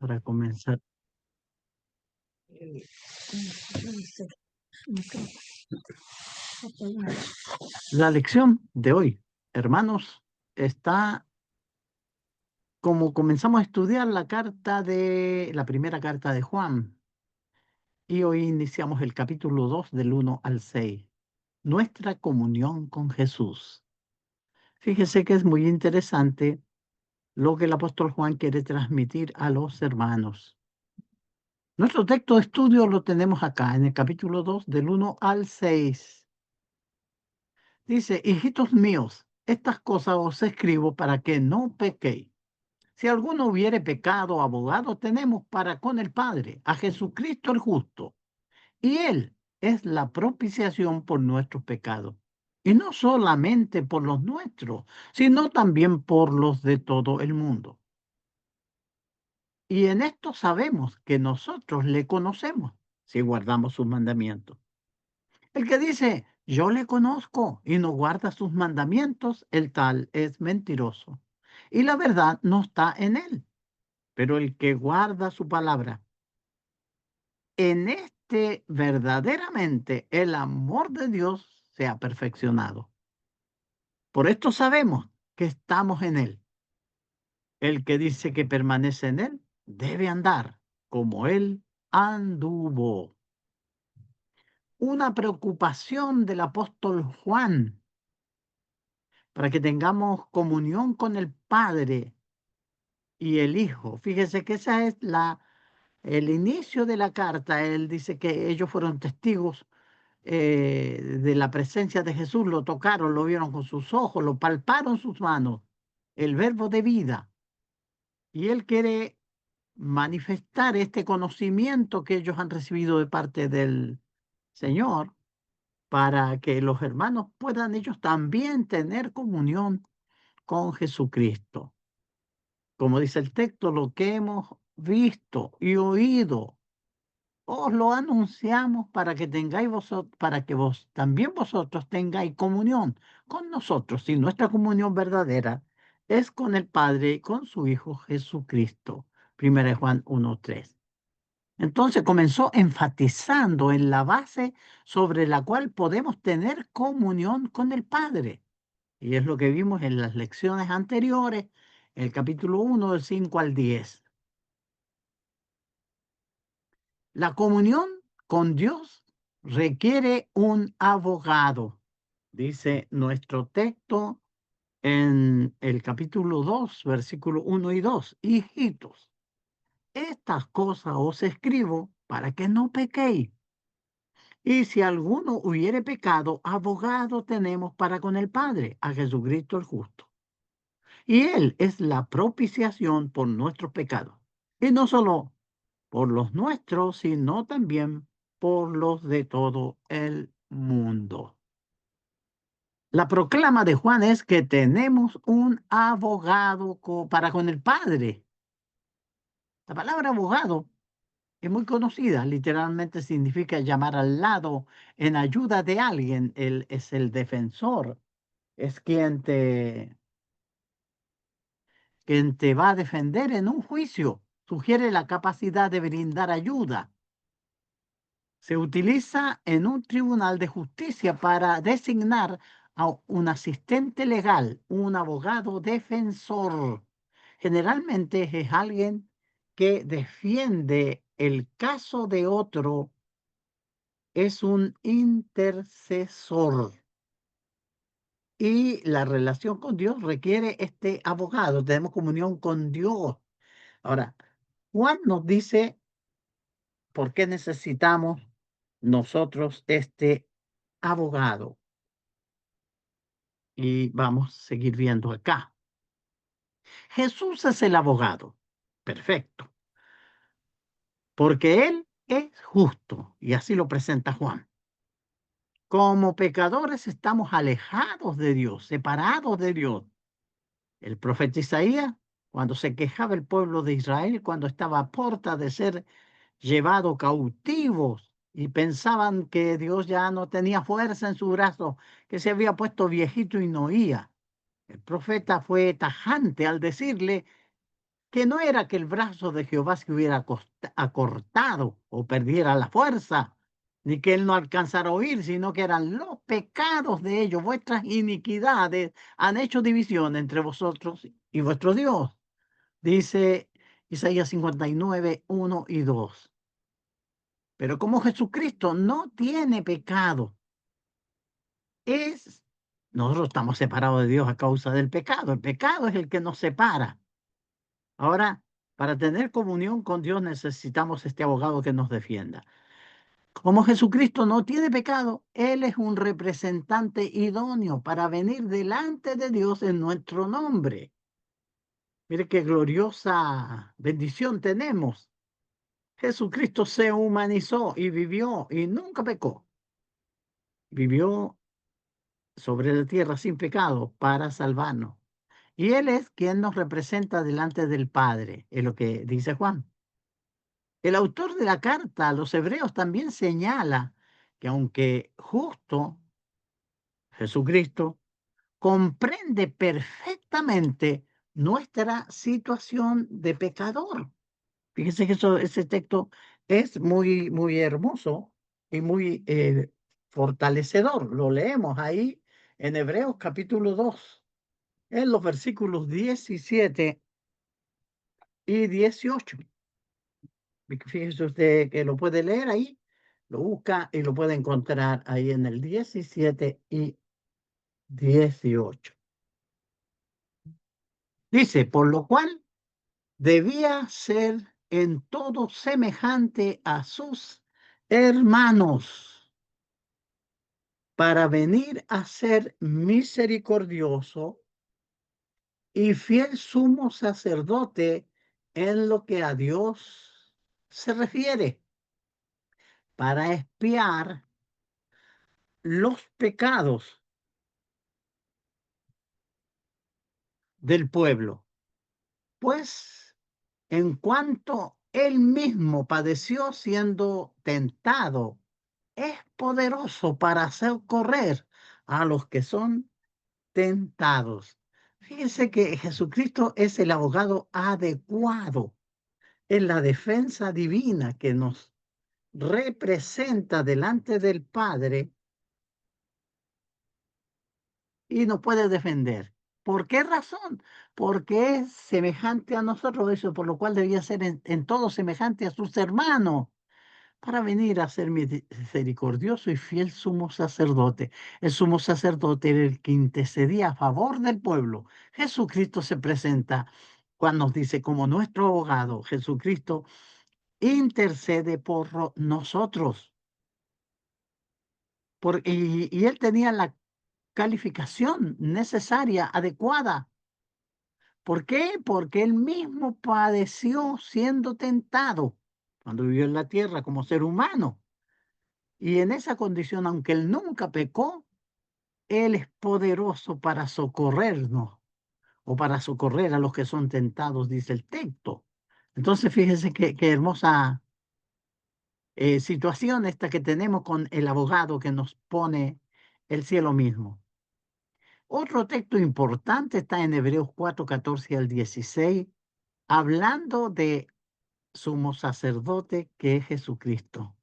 para comenzar. La lección de hoy, hermanos, está como comenzamos a estudiar la primera carta de Juan, y hoy iniciamos el capítulo 2 del 1 al 6, nuestra comunión con Jesús. Fíjese que es muy interesante lo que el apóstol Juan quiere transmitir a los hermanos. Nuestro texto de estudio lo tenemos acá en el capítulo 2 del 1 al 6. Dice: hijitos míos, estas cosas os escribo para que no pequéis. Si alguno hubiere pecado, abogado tenemos para con el Padre, a Jesucristo el justo, y Él es la propiciación por nuestros pecados. Y no solamente por los nuestros, sino también por los de todo el mundo. Y en esto sabemos que nosotros le conocemos, si guardamos sus mandamientos. El que dice, yo le conozco y no guarda sus mandamientos, el tal es mentiroso. Y la verdad no está en él. Pero el que guarda su palabra, en este verdaderamente el amor de Dios se ha perfeccionado. Por esto sabemos que estamos en él. El que dice que permanece en él debe andar como él anduvo. Una preocupación del apóstol Juan para que tengamos comunión con el Padre y el Hijo. Fíjese que esa es el inicio de la carta. Él dice que ellos fueron testigos de la presencia de Jesús, lo tocaron, lo vieron con sus ojos, lo palparon sus manos, el verbo de vida. Y él quiere manifestar este conocimiento que ellos han recibido de parte del Señor para que los hermanos puedan ellos también tener comunión con Jesucristo. Como dice el texto, lo que hemos visto y oído, os lo anunciamos para que tengáis vosotros, para que también vosotros tengáis comunión con nosotros. Y nuestra comunión verdadera es con el Padre y con su Hijo Jesucristo. 1 Juan 1:3. Entonces comenzó enfatizando en la base sobre la cual podemos tener comunión con el Padre. Y es lo que vimos en las lecciones anteriores, el capítulo 1 del 5 al 10. La comunión con Dios requiere un abogado, dice nuestro texto en el capítulo 2, versículo 1 y 2. Hijitos, estas cosas os escribo para que no pequéis. Y si alguno hubiere pecado, abogado tenemos para con el Padre, a Jesucristo el justo. Y Él es la propiciación por nuestros pecados. Y no solo por los nuestros, sino también por los de todo el mundo. La proclama de Juan es que tenemos un abogado para con el Padre. La palabra abogado es muy conocida, literalmente significa llamar al lado en ayuda de alguien. Él es el defensor, es quien te va a defender en un juicio. Sugiere la capacidad de brindar ayuda. Se utiliza en un tribunal de justicia para designar a un asistente legal, un abogado defensor. Generalmente es alguien que defiende el caso de otro, es un intercesor. Y la relación con Dios requiere este abogado. Tenemos comunión con Dios. Ahora, Juan nos dice por qué necesitamos nosotros este abogado. Y vamos a seguir viendo acá. Jesús es el abogado. Perfecto. Porque Él es justo. Y así lo presenta Juan. Como pecadores estamos alejados de Dios, separados de Dios. El profeta Isaías, cuando se quejaba el pueblo de Israel, cuando estaba a puerta de ser llevado cautivos y pensaban que Dios ya no tenía fuerza en su brazo, que se había puesto viejito y no oía. El profeta fue tajante al decirle que no era que el brazo de Jehová se hubiera acortado o perdiera la fuerza, ni que él no alcanzara a oír, sino que eran los pecados de ellos, vuestras iniquidades han hecho división entre vosotros y vuestro Dios. Dice Isaías 59, 1 y 2. Pero como Jesucristo no tiene pecado, es, nosotros estamos separados de Dios a causa del pecado. El pecado es el que nos separa. Ahora, para tener comunión con Dios necesitamos este abogado que nos defienda. Como Jesucristo no tiene pecado, Él es un representante idóneo para venir delante de Dios en nuestro nombre. Mire qué gloriosa bendición tenemos. Jesucristo se humanizó y vivió y nunca pecó. Vivió sobre la tierra sin pecado para salvarnos. Y Él es quien nos representa delante del Padre, es lo que dice Juan. El autor de la carta a los hebreos también señala que aunque justo, Jesucristo comprende perfectamente nuestra situación de pecador. Fíjese que ese texto es muy, muy hermoso y muy fortalecedor. Lo leemos ahí en Hebreos capítulo 2 en los versículos 17 y 18. Fíjese usted que lo puede leer ahí, lo busca y lo puede encontrar ahí en el 17 y 18. Dice, por lo cual debía ser en todo semejante a sus hermanos para venir a ser misericordioso y fiel sumo sacerdote en lo que a Dios se refiere, para expiar los pecados del pueblo. Pues en cuanto él mismo padeció siendo tentado, es poderoso para hacer correr a los que son tentados. Fíjense que Jesucristo es el abogado adecuado en la defensa divina que nos representa delante del Padre y nos puede defender. ¿Por qué razón? Porque es semejante a nosotros, eso por lo cual debía ser en todo semejante a sus hermanos, para venir a ser misericordioso y fiel sumo sacerdote. El sumo sacerdote era el que intercedía a favor del pueblo. Jesucristo se presenta cuando nos dice, como nuestro abogado, Jesucristo intercede por nosotros. Y él tenía la calificación necesaria, adecuada. ¿Por qué? Porque él mismo padeció siendo tentado cuando vivió en la tierra como ser humano. Y en esa condición, aunque él nunca pecó, él es poderoso para socorrernos o para socorrer a los que son tentados, dice el texto. Entonces, fíjese qué hermosa situación esta que tenemos con el abogado que nos pone el cielo mismo. Otro texto importante está en Hebreos 4, 14 al 16, hablando de sumo sacerdote que es Jesucristo.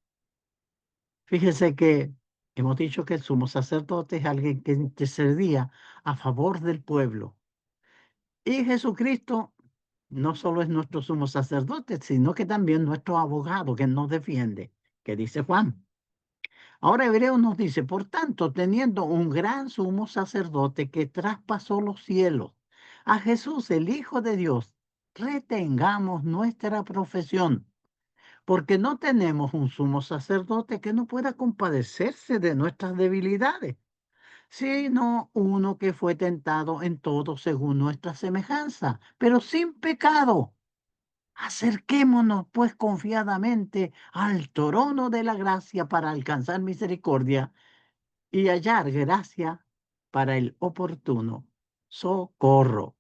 Fíjese que hemos dicho que el sumo sacerdote es alguien que intercedía a favor del pueblo. Y Jesucristo no solo es nuestro sumo sacerdote, sino que también nuestro abogado que nos defiende, que dice Juan. Ahora Hebreos nos dice, por tanto, teniendo un gran sumo sacerdote que traspasó los cielos, a Jesús, el Hijo de Dios, retengamos nuestra profesión, porque no tenemos un sumo sacerdote que no pueda compadecerse de nuestras debilidades, sino uno que fue tentado en todo según nuestra semejanza, pero sin pecado. Acerquémonos pues confiadamente al trono de la gracia para alcanzar misericordia y hallar gracia para el oportuno socorro.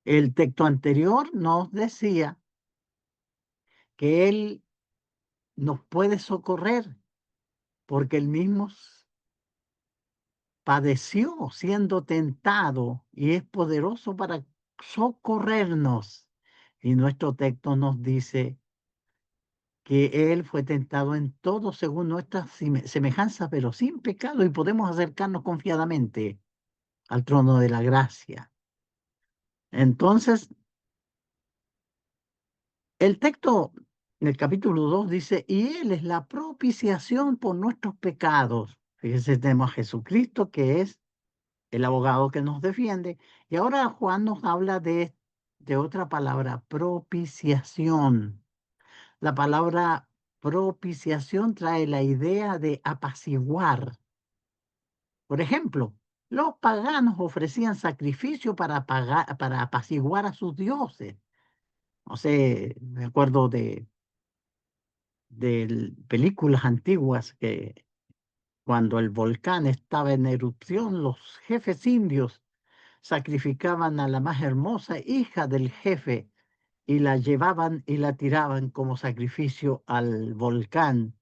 El texto anterior nos decía que Él nos puede socorrer porque Él mismo padeció siendo tentado y es poderoso para socorrernos. Y nuestro texto nos dice que Él fue tentado en todo según nuestra semejanza, pero sin pecado, y podemos acercarnos confiadamente al trono de la gracia. Entonces, el texto en el capítulo 2 dice, y Él es la propiciación por nuestros pecados. Fíjense, tenemos a Jesucristo, que es el abogado que nos defiende. Y ahora Juan nos habla de otra palabra, propiciación. La palabra propiciación trae la idea de apaciguar. Por ejemplo, los paganos ofrecían sacrificio para apaciguar a sus dioses. No sé, me acuerdo de películas antiguas que cuando el volcán estaba en erupción, los jefes indios sacrificaban a la más hermosa hija del jefe y la llevaban y la tiraban como sacrificio al volcán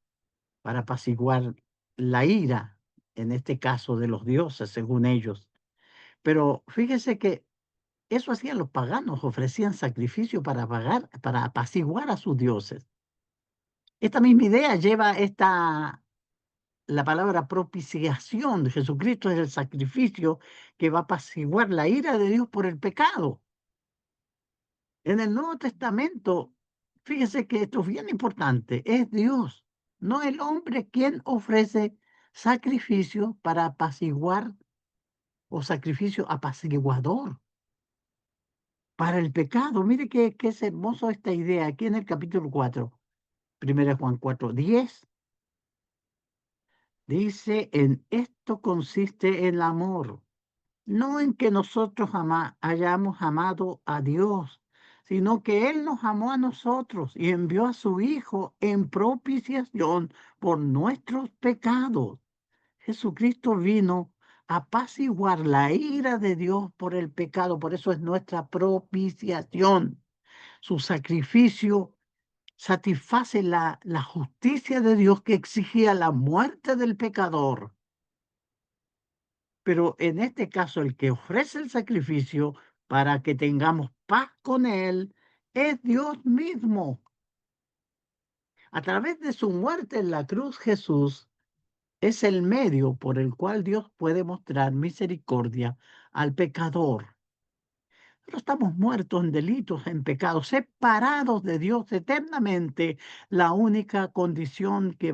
para apaciguar la ira, en este caso de los dioses, según ellos. Pero fíjese que eso hacían los paganos, ofrecían sacrificio para apaciguar a sus dioses. Esta misma idea lleva la palabra propiciación de Jesucristo, es el sacrificio que va a apaciguar la ira de Dios por el pecado. En el Nuevo Testamento, fíjese que esto es bien importante, es Dios, no el hombre quien ofrece sacrificio para apaciguar o sacrificio apaciguador para el pecado. Mire que es hermoso esta idea aquí en el capítulo 4, 1 Juan 4:10. Dice, en esto consiste el amor, no en que nosotros hayamos amado a Dios, sino que Él nos amó a nosotros y envió a su Hijo en propiciación por nuestros pecados. Jesucristo vino a apaciguar la ira de Dios por el pecado, por eso es nuestra propiciación. Su sacrificio satisface la justicia de Dios que exigía la muerte del pecador. Pero en este caso, el que ofrece el sacrificio para que tengamos paz con Él es Dios mismo. A través de su muerte en la cruz, Jesús es el medio por el cual Dios puede mostrar misericordia al pecador. Pero estamos muertos en delitos, en pecados, separados de Dios eternamente. La única condición que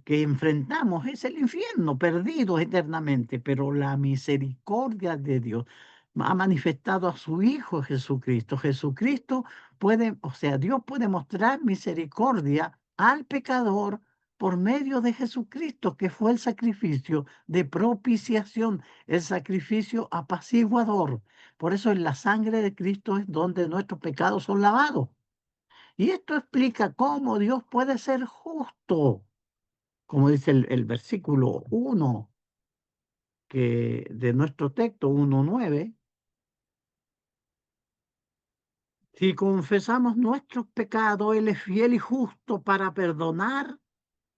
enfrentamos es el infierno, perdidos eternamente, pero la misericordia de Dios ha manifestado a su Hijo Jesucristo. Jesucristo puede, o sea, Dios puede mostrar misericordia al pecador por medio de Jesucristo, que fue el sacrificio de propiciación, el sacrificio apaciguador. Por eso en la sangre de Cristo es donde nuestros pecados son lavados. Y esto explica cómo Dios puede ser justo, como dice el versículo 1 de nuestro texto, 1:9. Si confesamos nuestros pecados, Él es fiel y justo para perdonar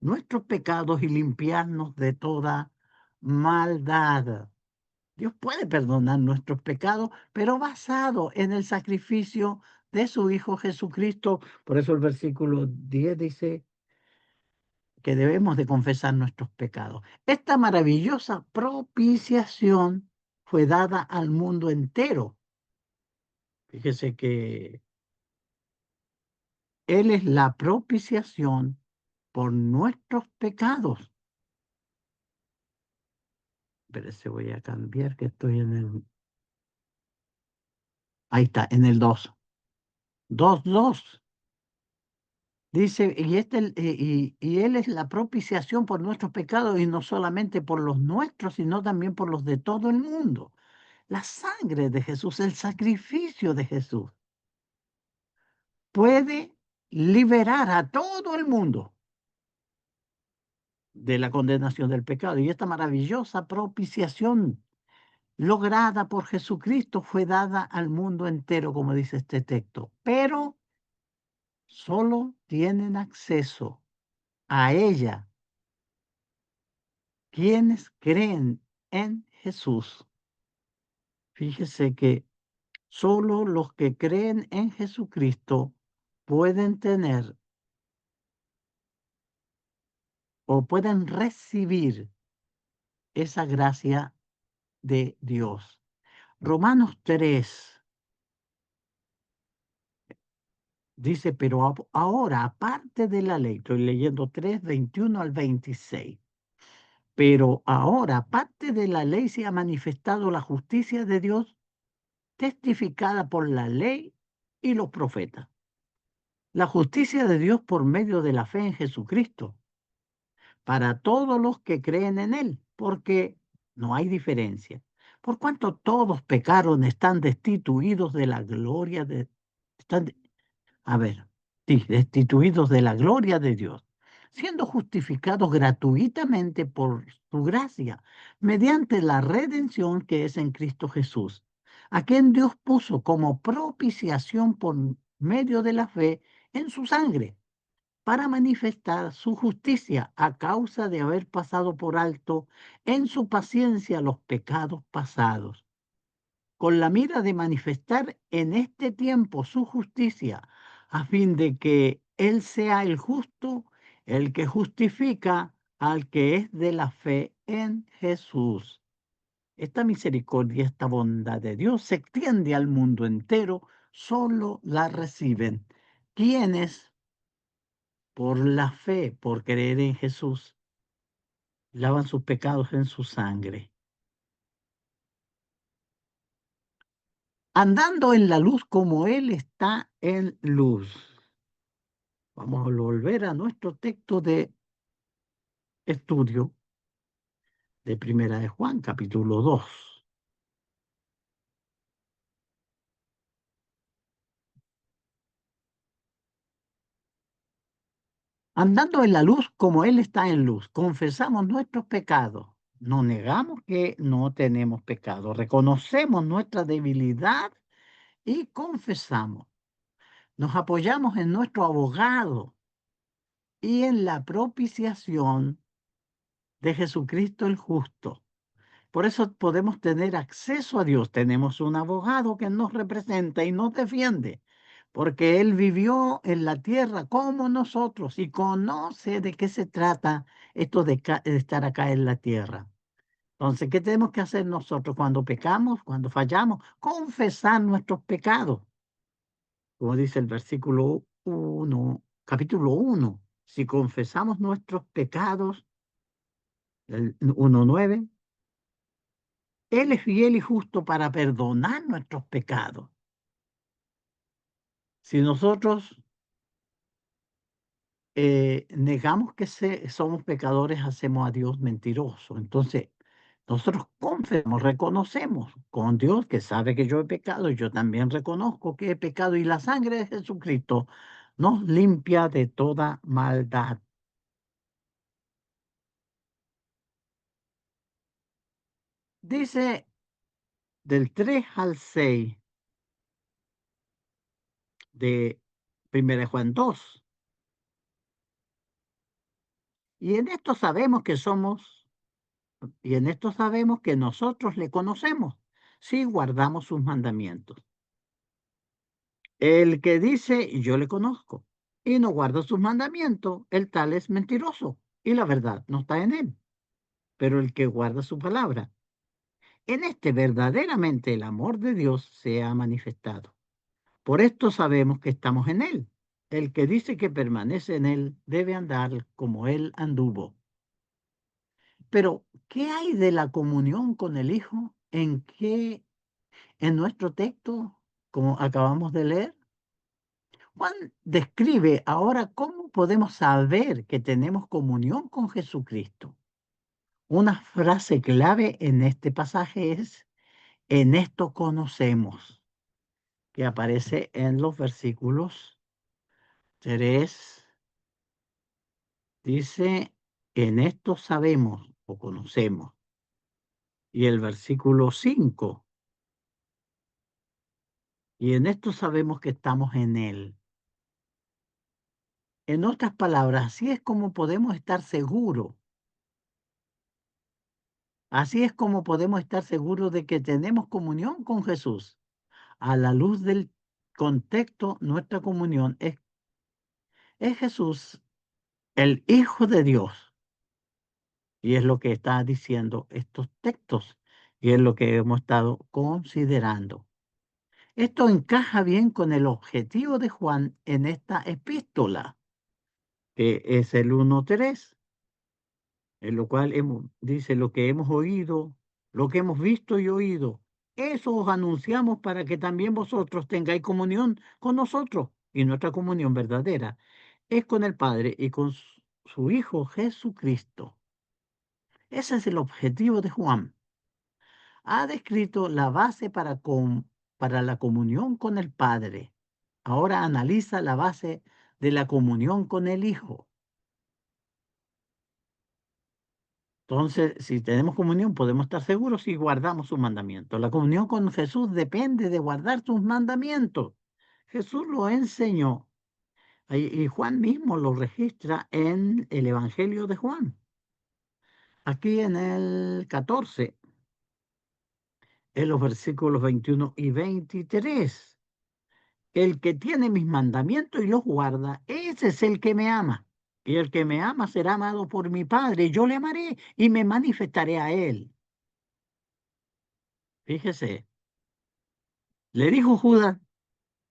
nuestros pecados y limpiarnos de toda maldad. Dios puede perdonar nuestros pecados, pero basado en el sacrificio de su Hijo Jesucristo. Por eso el versículo 10 dice que debemos de confesar nuestros pecados. Esta maravillosa propiciación fue dada al mundo entero. Fíjese que Él es la propiciación por nuestros pecados. Pero se voy a cambiar que estoy en el... Ahí está, en el 2. 2:2. Dice, y Él es la propiciación por nuestros pecados y no solamente por los nuestros, sino también por los de todo el mundo. La sangre de Jesús, el sacrificio de Jesús, puede liberar a todo el mundo de la condenación del pecado. Y esta maravillosa propiciación lograda por Jesucristo fue dada al mundo entero, como dice este texto. Pero solo tienen acceso a ella quienes creen en Jesús. Fíjese que Solo los que creen en Jesucristo pueden tener o pueden recibir esa gracia de Dios. Romanos 3 dice, pero ahora, aparte de la ley, estoy leyendo 3, 21 al 26, pero ahora, aparte de la ley, se ha manifestado la justicia de Dios testificada por la ley y los profetas. La justicia de Dios por medio de la fe en Jesucristo, para todos los que creen en Él, porque no hay diferencia. Por cuanto todos pecaron, están destituidos de la gloria de... Están, a ver, sí, destituidos de la gloria de Dios, siendo justificados gratuitamente por su gracia, mediante la redención que es en Cristo Jesús, a quien Dios puso como propiciación por medio de la fe en su sangre, para manifestar su justicia a causa de haber pasado por alto en su paciencia los pecados pasados, con la mira de manifestar en este tiempo su justicia, a fin de que Él sea el justo, el que justifica al que es de la fe en Jesús. Esta misericordia, esta bondad de Dios se extiende al mundo entero, solo la reciben quienes por la fe, por creer en Jesús, lavan sus pecados en su sangre. Andando en la luz como Él está en luz. Vamos a volver a nuestro texto de estudio de Primera de Juan, capítulo 2. Andando en la luz como Él está en luz, confesamos nuestros pecados. No negamos que no tenemos pecado, reconocemos nuestra debilidad y confesamos. Nos apoyamos en nuestro abogado y en la propiciación de Jesucristo el justo. Por eso podemos tener acceso a Dios. Tenemos un abogado que nos representa y nos defiende, porque Él vivió en la tierra como nosotros y conoce de qué se trata esto de estar acá en la tierra. Entonces, ¿qué tenemos que hacer nosotros cuando pecamos, cuando fallamos? Confesar nuestros pecados, como dice el versículo 1, capítulo 1. Si confesamos nuestros pecados, el 1:9, Él es fiel y justo para perdonar nuestros pecados. Si nosotros negamos que somos pecadores, hacemos a Dios mentiroso. Entonces, nosotros confesamos, reconocemos con Dios que sabe que yo he pecado y yo también reconozco que he pecado y la sangre de Jesucristo nos limpia de toda maldad. Dice del 3 al 6 de 1 Juan 2. Y en esto sabemos que somos, y en esto sabemos que nosotros le conocemos, si guardamos sus mandamientos. El que dice, yo le conozco, y no guarda sus mandamientos, el tal es mentiroso, y la verdad no está en él. Pero el que guarda su palabra, en este verdaderamente el amor de Dios se ha manifestado. Por esto sabemos que estamos en él. El que dice que permanece en él debe andar como él anduvo. Pero, ¿qué hay de la comunión con el Hijo? En nuestro texto, como acabamos de leer, Juan describe ahora cómo podemos saber que tenemos comunión con Jesucristo. Una frase clave en este pasaje es, en esto conocemos, que aparece en los versículos 3. Dice, en esto sabemos o conocemos. Y el versículo 5, y en esto sabemos que estamos en Él. En otras palabras, así es como podemos estar seguros. Así es como podemos estar seguros de que tenemos comunión con Jesús. A la luz del contexto, nuestra comunión es Jesús, el Hijo de Dios. Y es lo que está diciendo estos textos. Y es lo que hemos estado considerando. Esto encaja bien con el objetivo de Juan en esta epístola, que es el 1:3, en lo cual dice lo que hemos oído, lo que hemos visto y oído. Eso os anunciamos para que también vosotros tengáis comunión con nosotros. Y nuestra comunión verdadera es con el Padre y con su Hijo Jesucristo. Ese es el objetivo de Juan. Ha descrito la base para la comunión con el Padre. Ahora analiza la base de la comunión con el Hijo. Entonces, si tenemos comunión, podemos estar seguros si guardamos sus mandamientos. La comunión con Jesús depende de guardar sus mandamientos. Jesús lo enseñó y Juan mismo lo registra en el Evangelio de Juan. Aquí en el 14, en los versículos 21 y 23. El que tiene mis mandamientos y los guarda, ese es el que me ama. Y el que me ama será amado por mi Padre. Yo le amaré y me manifestaré a él. Fíjese, le dijo Judas,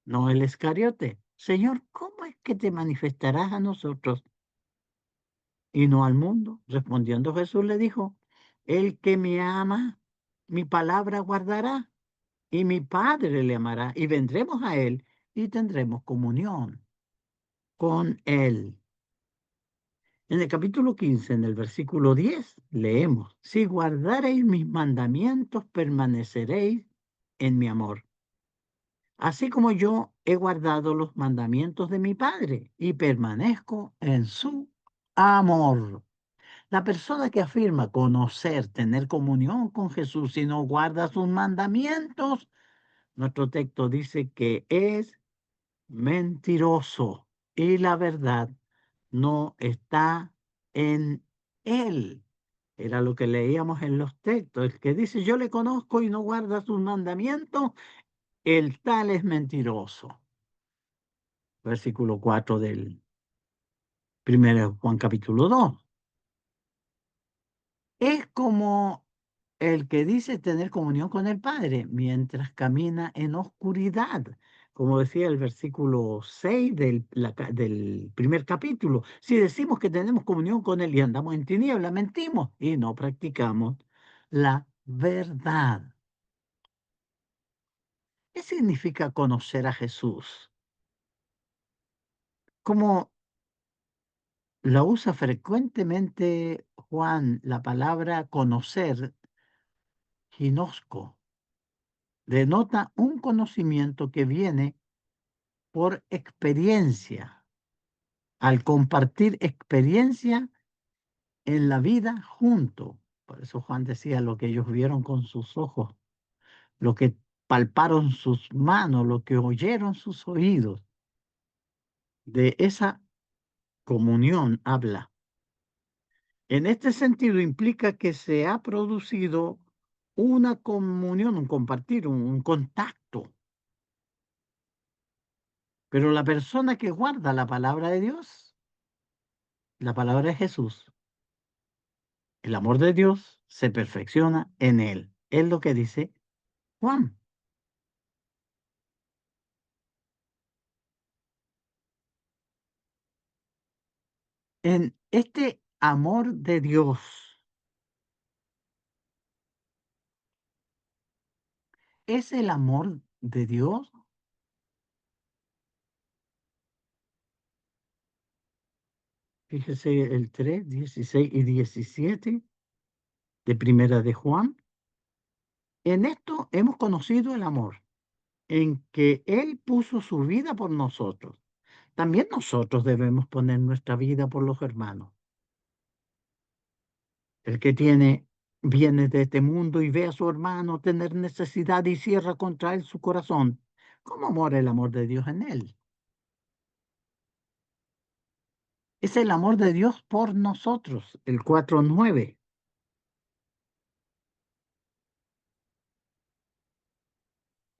no el Iscariote, Señor, ¿cómo es que te manifestarás a nosotros y no al mundo? Respondiendo Jesús le dijo, el que me ama, mi palabra guardará, y mi Padre le amará, y vendremos a él y tendremos comunión con él. En el capítulo 15, en el versículo 10, leemos, si guardareis mis mandamientos, permaneceréis en mi amor, así como yo he guardado los mandamientos de mi Padre y permanezco en su amor. La persona que afirma conocer, tener comunión con Jesús y no guarda sus mandamientos, nuestro texto dice que es mentiroso y la verdad no está en él. Era lo que leíamos en los textos. El que dice yo le conozco y no guarda sus mandamientos, el tal es mentiroso. Versículo 4 del 1 Juan capítulo 2. Es como el que dice tener comunión con el Padre mientras camina en oscuridad. Como decía el versículo 6 del primer capítulo, si decimos que tenemos comunión con Él y andamos en tinieblas, mentimos y no practicamos la verdad. ¿Qué significa conocer a Jesús? Como la usa frecuentemente Juan, la palabra conocer, ginosco, denota un conocimiento que viene por experiencia, al compartir experiencia en la vida junto. Por eso Juan decía lo que ellos vieron con sus ojos, lo que palparon sus manos, lo que oyeron sus oídos. De esa comunión habla. En este sentido implica que se ha producido una comunión, un compartir, un contacto. Pero la persona que guarda la palabra de Dios, la palabra de Jesús, el amor de Dios se perfecciona en él. Es lo que dice Juan. En este amor de Dios, es el amor de Dios. Fíjese el 3, 16 y 17 de Primera de Juan. En esto hemos conocido el amor, en que Él puso su vida por nosotros. También nosotros debemos poner nuestra vida por los hermanos. El que tiene viene de este mundo y ve a su hermano tener necesidad y cierra contra él su corazón. ¿Cómo mora el amor de Dios en él? Es el amor de Dios por nosotros, el 4:9.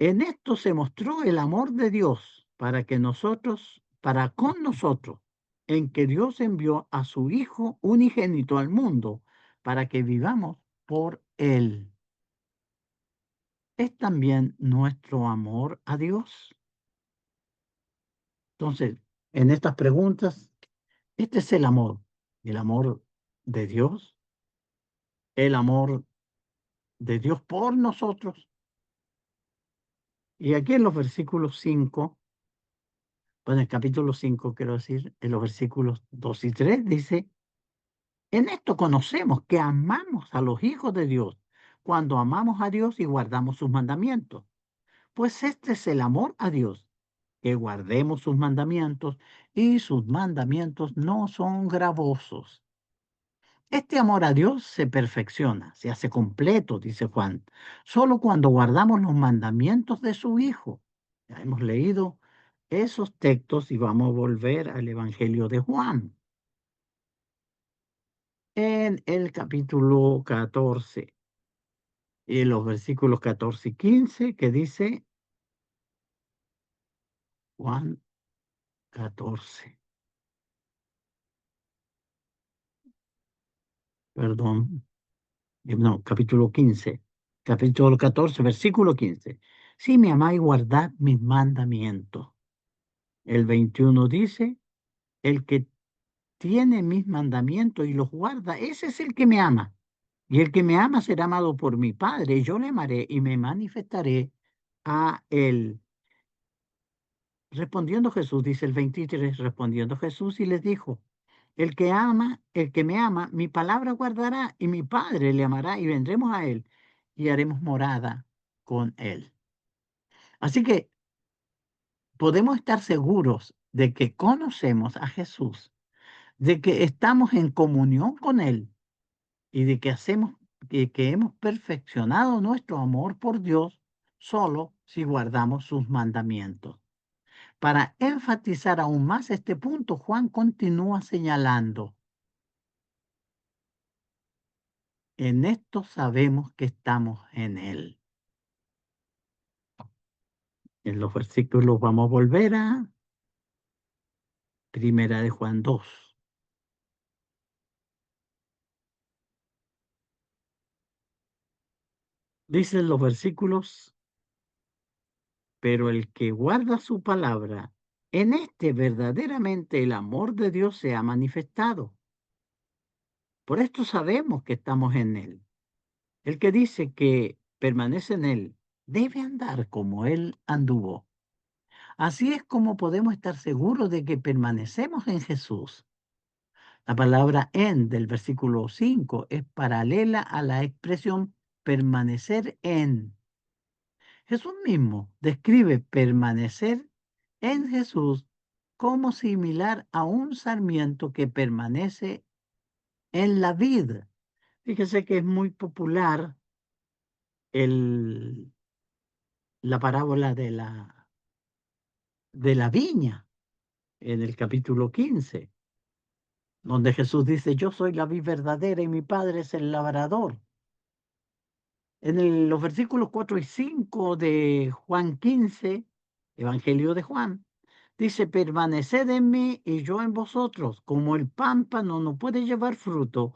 En esto se mostró el amor de Dios para con nosotros, en que Dios envió a su Hijo unigénito al mundo para que vivamos por Él. Es también nuestro amor a Dios. Entonces, en estas preguntas, este es el amor de Dios, el amor de Dios por nosotros. Y aquí en los versículos 5, bueno, en el capítulo 5, quiero decir, en los versículos 2 y 3 dice, en esto conocemos que amamos a los hijos de Dios, cuando amamos a Dios y guardamos sus mandamientos. Pues este es el amor a Dios, que guardemos sus mandamientos, y sus mandamientos no son gravosos. Este amor a Dios se perfecciona, se hace completo, dice Juan, solo cuando guardamos los mandamientos de su Hijo. Ya hemos leído esos textos y vamos a volver al Evangelio de Juan, en el capítulo 14, y los versículos 14 y 15, que dice Juan 14, perdón, no, capítulo 15, capítulo 14, versículo 15. Si me amáis, guardad mis mandamientos. El 21 dice, el que tiene mis mandamientos y los guarda, ese es el que me ama. Y el que me ama será amado por mi Padre, y yo le amaré y me manifestaré a él. Respondiendo Jesús, dice el 23, respondiendo Jesús y les dijo, el que me ama, mi palabra guardará, y mi Padre le amará, y vendremos a él y haremos morada con él. Así que podemos estar seguros de que conocemos a Jesús, de que estamos en comunión con él y de que hemos perfeccionado nuestro amor por Dios solo si guardamos sus mandamientos. Para enfatizar aún más este punto, Juan continúa señalando, en esto sabemos que estamos en Él. En los versículos vamos a volver a Primera de Juan 2. Dicen los versículos, pero el que guarda su palabra, en este verdaderamente el amor de Dios se ha manifestado. Por esto sabemos que estamos en Él. El que dice que permanece en Él debe andar como Él anduvo. Así es como podemos estar seguros de que permanecemos en Jesús. La palabra en del versículo 5 es paralela a la expresión permanecer en. Jesús mismo describe permanecer en Jesús como similar a un sarmiento que permanece en la vid. Fíjese que es muy popular el, la parábola de la viña en el capítulo 15, donde Jesús dice, yo soy la vid verdadera y mi Padre es el labrador. En los versículos 4 y 5 de Juan 15, Evangelio de Juan, dice, permaneced en mí y yo en vosotros, como el pámpano no puede llevar fruto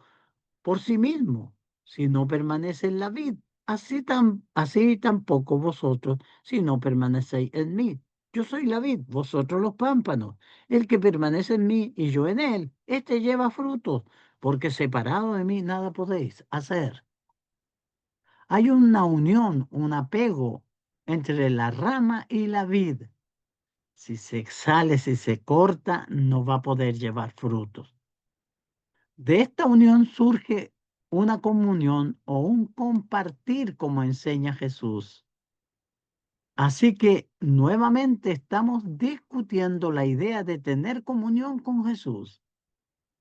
por sí mismo, si no permanece en la vid. Así tampoco vosotros, si no permanecéis en mí. Yo soy la vid, vosotros los pámpanos. El que permanece en mí y yo en él, éste lleva frutos, porque separado de mí nada podéis hacer. Hay una unión, un apego entre la rama y la vid. Si se sale, si se corta, no va a poder llevar frutos. De esta unión surge una comunión o un compartir, como enseña Jesús. Así que nuevamente estamos discutiendo la idea de tener comunión con Jesús.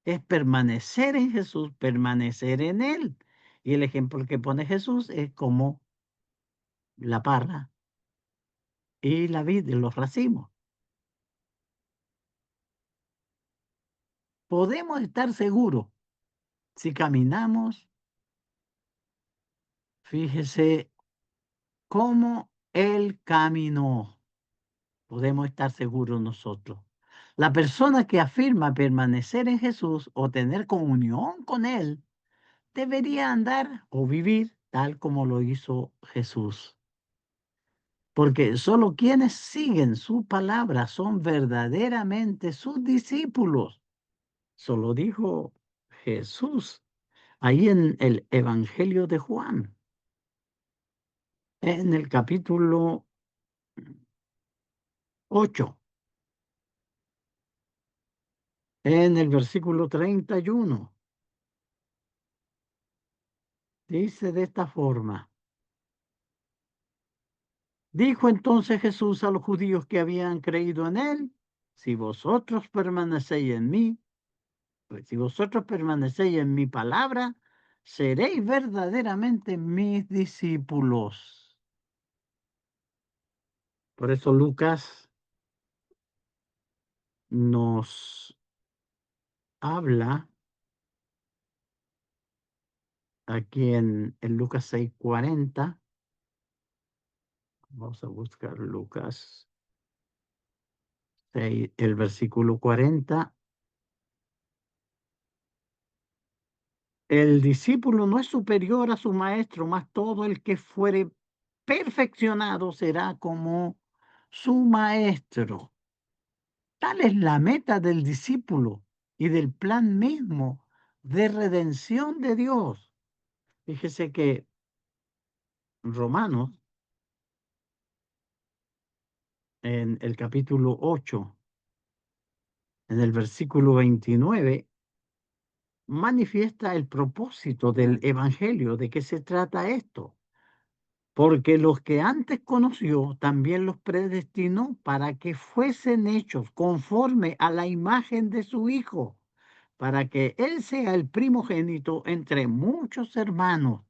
Es permanecer en Jesús, permanecer en Él. Y el ejemplo que pone Jesús es como la parra y la vid, los racimos. Podemos estar seguros si caminamos, fíjese, como Él caminó. Podemos estar seguros nosotros. La persona que afirma permanecer en Jesús o tener comunión con Él debería andar o vivir tal como lo hizo Jesús. Porque solo quienes siguen su palabra son verdaderamente sus discípulos. Solo dijo Jesús ahí en el Evangelio de Juan, en el capítulo 8, en el versículo 31. Dice de esta forma: dijo entonces Jesús a los judíos que habían creído en él: si vosotros permanecéis en mí, pues si vosotros permanecéis en mi palabra, seréis verdaderamente mis discípulos. Por eso Lucas nos habla aquí en Lucas 6:40. Vamos a buscar Lucas 6, el versículo 40. El discípulo no es superior a su maestro, mas todo el que fuere perfeccionado será como su maestro. Tal es la meta del discípulo y del plan mismo de redención de Dios. Fíjese que Romanos, en el capítulo 8, en el versículo 29, manifiesta el propósito del Evangelio. ¿De qué se trata esto? Porque los que antes conoció, también los predestinó para que fuesen hechos conforme a la imagen de su Hijo, para que Él sea el primogénito entre muchos hermanos.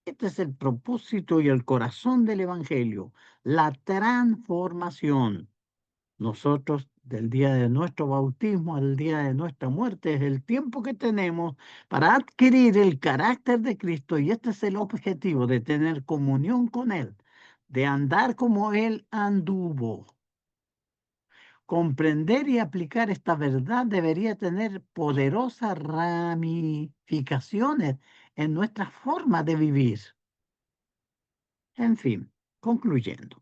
Este es el propósito y el corazón del Evangelio, la transformación. Nosotros, del día de nuestro bautismo al día de nuestra muerte, es el tiempo que tenemos para adquirir el carácter de Cristo, y este es el objetivo: de tener comunión con Él, de andar como Él anduvo. Comprender y aplicar esta verdad debería tener poderosas ramificaciones en nuestra forma de vivir. En fin, concluyendo.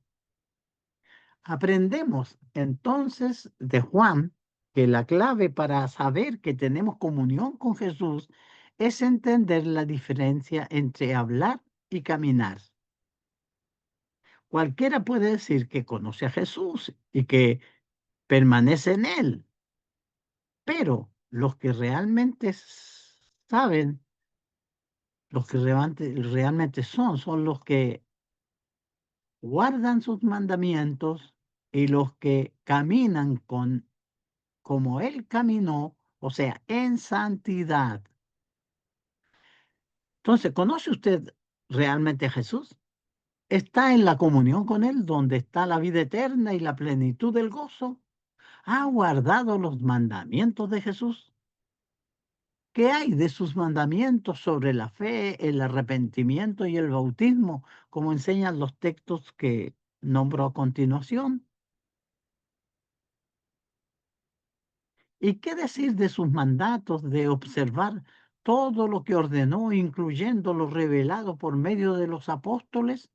Aprendemos entonces de Juan que la clave para saber que tenemos comunión con Jesús es entender la diferencia entre hablar y caminar. Cualquiera puede decir que conoce a Jesús y que permanece en él, pero los que realmente saben, los que realmente son los que guardan sus mandamientos y los que caminan como Él caminó, o sea, en santidad. Entonces, ¿conoce usted realmente a Jesús? ¿Está en la comunión con Él, donde está la vida eterna y la plenitud del gozo? ¿Ha guardado los mandamientos de Jesús? ¿Qué hay de sus mandamientos sobre la fe, el arrepentimiento y el bautismo, como enseñan los textos que nombro a continuación? ¿Y qué decir de sus mandatos de observar todo lo que ordenó, incluyendo lo revelado por medio de los apóstoles?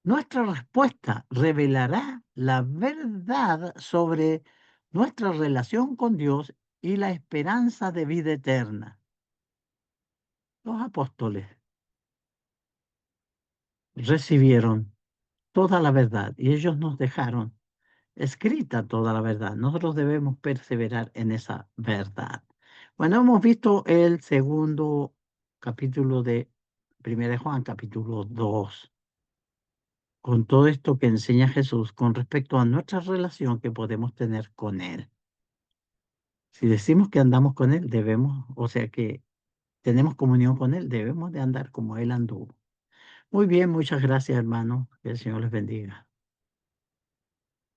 Nuestra respuesta revelará la verdad sobre nuestra relación con Dios y la esperanza de vida eterna. Los apóstoles recibieron toda la verdad y ellos nos dejaron escrita toda la verdad. Nosotros debemos perseverar en esa verdad. Bueno, hemos visto el segundo capítulo de Primera de Juan, capítulo 2, con todo esto que enseña Jesús con respecto a nuestra relación que podemos tener con Él. Si decimos que andamos con Él, debemos, o sea que tenemos comunión con Él, debemos de andar como Él anduvo. Muy bien, muchas gracias, hermano. Que el Señor les bendiga.